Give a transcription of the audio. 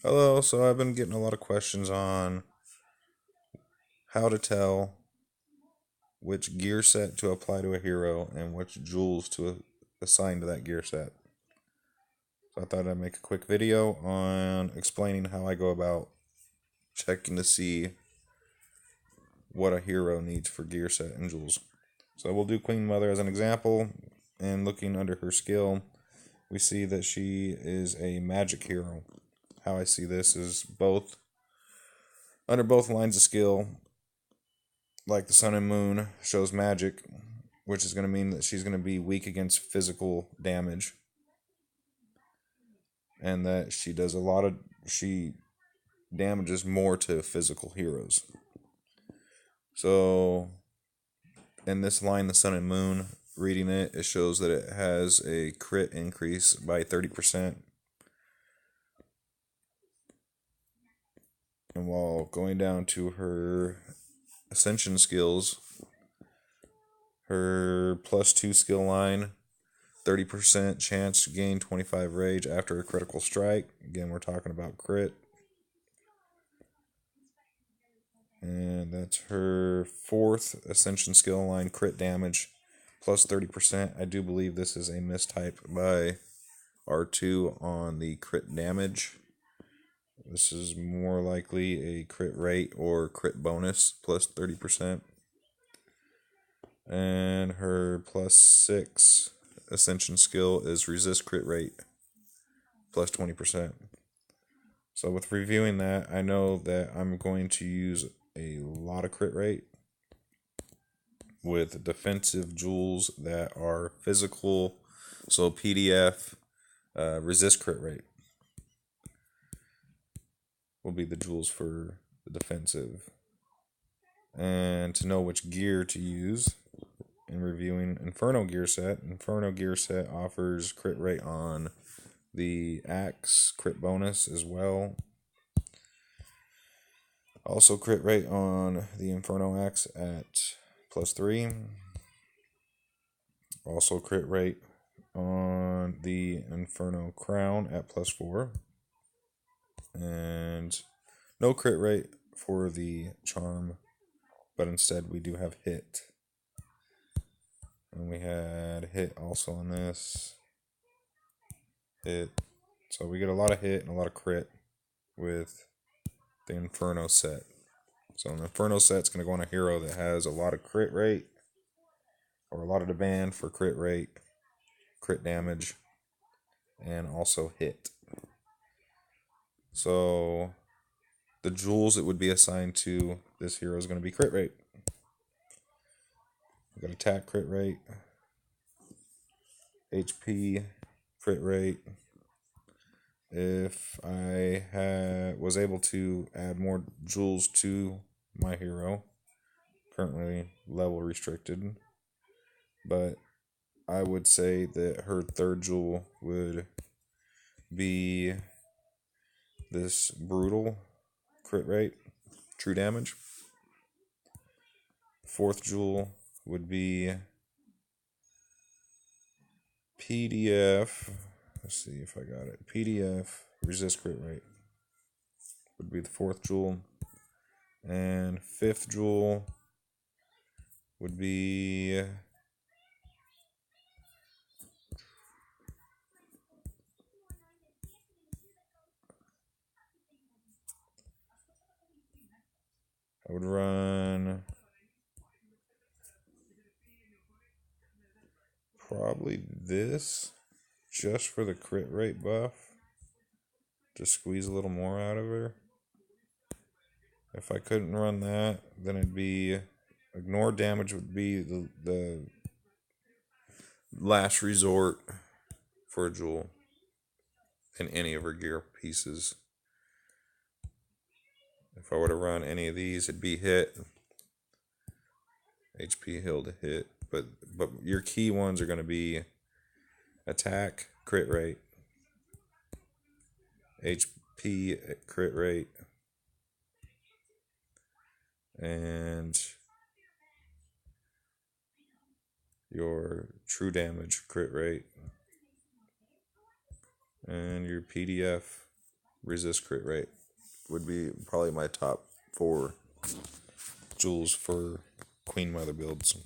Hello, so I've been getting a lot of questions on how to tell which gear set to apply to a hero and which jewels to assign to that gear set. So I thought I'd make a quick video on explaining how I go about checking to see what a hero needs for gear set and jewels. So we'll do Queen Mother as an example, and looking under her skill, we see that she is a magic hero. How I see this is under both lines of skill, like the sun and moon shows magic, which is going to mean that she's going to be weak against physical damage, and that she damages more to physical heroes. So in this line, the sun and moon, reading it shows that it has a crit increase by 30%. And while going down to her ascension skills, her +2 skill line, 30% chance to gain 25 rage after a critical strike. Again, we're talking about crit. And that's her 4th ascension skill line, crit damage, +30%. I do believe this is a mistype by R2 on the crit damage. This is more likely a crit rate or crit bonus, +30%. And her +6 ascension skill is resist crit rate, +20%. So with reviewing that, I know that I'm going to use a lot of crit rate with defensive jewels that are physical. So PDF, resist crit rate will be the jewels for the defensive. And to know which gear to use in reviewing Inferno gear set offers crit rate on the axe, crit bonus as well. Also crit rate on the Inferno axe at +3. Also crit rate on the Inferno crown at +4. And no crit rate for the charm, but instead we do have hit. And we had hit also on this. Hit. So we get a lot of hit and a lot of crit with the Inferno set. So the Inferno set's going to go on a hero that has a lot of crit rate, or a lot of demand for crit rate, crit damage, and also hit. So the jewels it would be assigned to this hero is going to be crit rate. We've got attack crit rate, HP crit rate. If I was able to add more jewels to my hero, currently level restricted, but I would say that her 3rd jewel would be this brutal crit rate, true damage. 4th jewel would be PDF. Let's see if I got it. PDF, resist crit rate would be the 4th jewel. And 5th jewel would be I would run probably this just for the crit rate buff to squeeze a little more out of her. If I couldn't run that, then it'd be ignore damage would be the last resort for a jewel in any of her gear pieces. If I were to run any of these, it'd be hit, HP heal to hit. But your key ones are going to be attack, crit rate, HP crit rate, and your true damage crit rate, and your PDF resist crit rate would be probably my top 4 jewels for Queen Mother builds.